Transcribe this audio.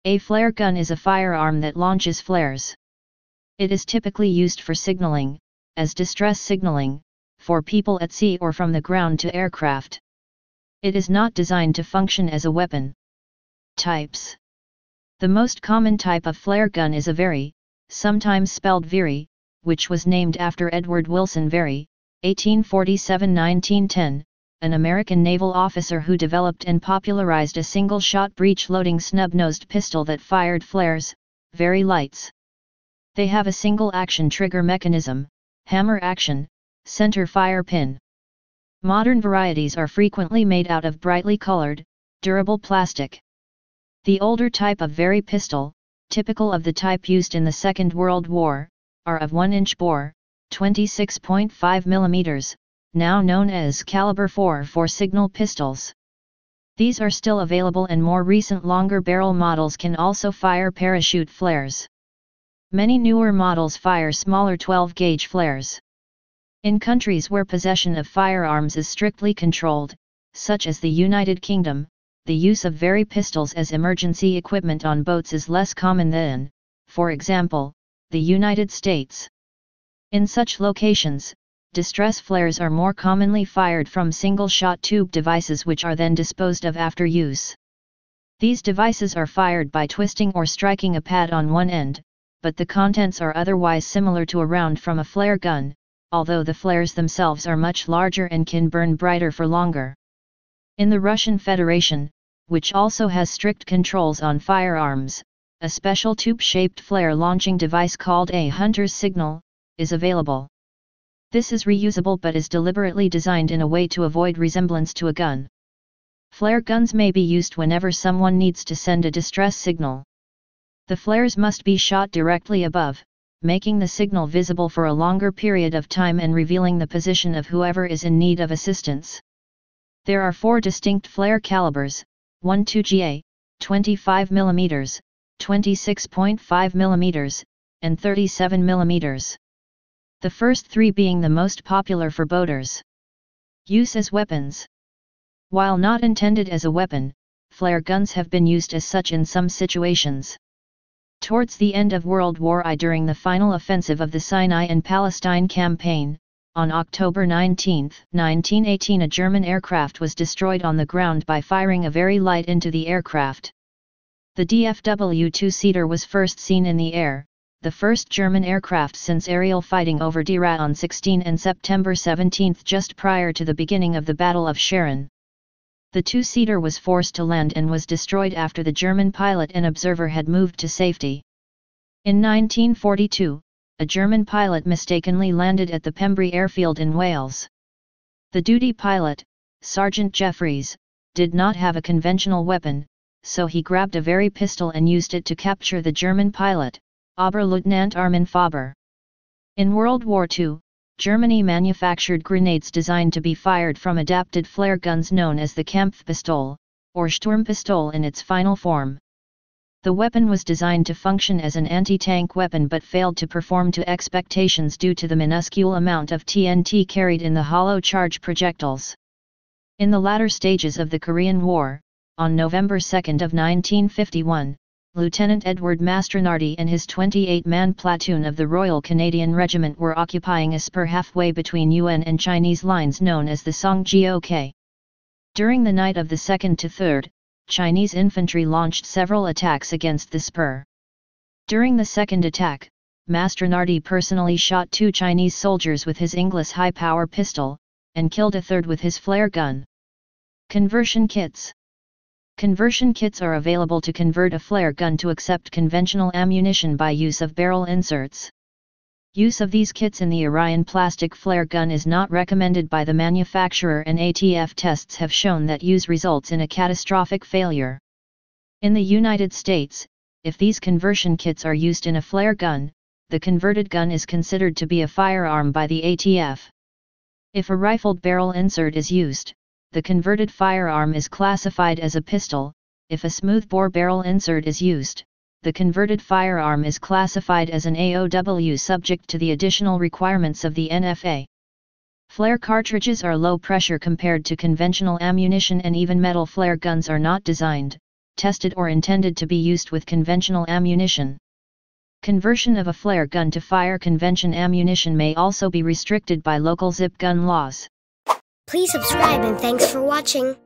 A flare gun is a firearm that launches flares. It is typically used for signaling, as distress signaling, for people at sea or from the ground to aircraft. It is not designed to function as a weapon. Types. The most common type of flare gun is a Very, sometimes spelled Very, which was named after Edward Wilson Very, 1847-1910, an American naval officer who developed and popularized a single-shot breech-loading snub-nosed pistol that fired flares, Very lights. They have a single-action trigger mechanism, hammer action, center fire pin. Modern varieties are frequently made out of brightly colored, durable plastic. The older type of Very pistol, typical of the type used in the Second World War, are of 1-inch bore, 26.5 mm, now known as caliber 4 for signal pistols. These are still available, and more recent longer barrel models can also fire parachute flares. Many newer models fire smaller 12-gauge flares. In countries where possession of firearms is strictly controlled, such as the United Kingdom, the use of Very pistols as emergency equipment on boats is less common than, for example, the United States. In such locations, distress flares are more commonly fired from single-shot tube devices, which are then disposed of after use. These devices are fired by twisting or striking a pad on one end, but the contents are otherwise similar to a round from a flare gun, although the flares themselves are much larger and can burn brighter for longer. In the Russian Federation, which also has strict controls on firearms, a special tube-shaped flare launching device called a hunter's signal is available. This is reusable but is deliberately designed in a way to avoid resemblance to a gun. Flare guns may be used whenever someone needs to send a distress signal. The flares must be shot directly above, making the signal visible for a longer period of time and revealing the position of whoever is in need of assistance. There are 4 distinct flare calibers: 12GA, 25 mm, 26.5 mm, and 37 mm. The first 3 being the most popular for boaters. Use as weapons. While not intended as a weapon, flare guns have been used as such in some situations. Towards the end of World War I, during the final offensive of the Sinai and Palestine campaign, on October 19, 1918, a German aircraft was destroyed on the ground by firing a Very light into the aircraft. The DFW two-seater was first seen in the air, the first German aircraft since aerial fighting over Deraa on 16 and September 17, just prior to the beginning of the Battle of Sharon. The two-seater was forced to land and was destroyed after the German pilot and observer had moved to safety. In 1942, a German pilot mistakenly landed at the Pembrey airfield in Wales. The duty pilot, Sergeant Jeffries, did not have a conventional weapon, so he grabbed a Very pistol and used it to capture the German pilot, Oberleutnant Armin Faber. In World War II, Germany manufactured grenades designed to be fired from adapted flare guns known as the Kampfpistole, or Sturmpistole in its final form. The weapon was designed to function as an anti-tank weapon but failed to perform to expectations due to the minuscule amount of TNT carried in the hollow charge projectiles. In the latter stages of the Korean War, on November 2 of 1951, Lieutenant Edward Mastronardi and his 28-man platoon of the Royal Canadian Regiment were occupying a spur halfway between UN and Chinese lines known as the Songjiok. During the night of the 2nd to 3rd, Chinese infantry launched several attacks against the spur. During the second attack, Mastronardi personally shot 2 Chinese soldiers with his Inglis high-power pistol, and killed a third with his flare gun. Conversion kits. Conversion kits are available to convert a flare gun to accept conventional ammunition by use of barrel inserts. Use of these kits in the Orion plastic flare gun is not recommended by the manufacturer, and ATF tests have shown that use results in a catastrophic failure. In the United States, if these conversion kits are used in a flare gun, the converted gun is considered to be a firearm by the ATF. If a rifled barrel insert is used, the converted firearm is classified as a pistol. If a smoothbore barrel insert is used, the converted firearm is classified as an AOW subject to the additional requirements of the NFA. Flare cartridges are low pressure compared to conventional ammunition, and even metal flare guns are not designed, tested or intended to be used with conventional ammunition. Conversion of a flare gun to fire convention ammunition may also be restricted by local zip gun laws. Please subscribe and thanks for watching.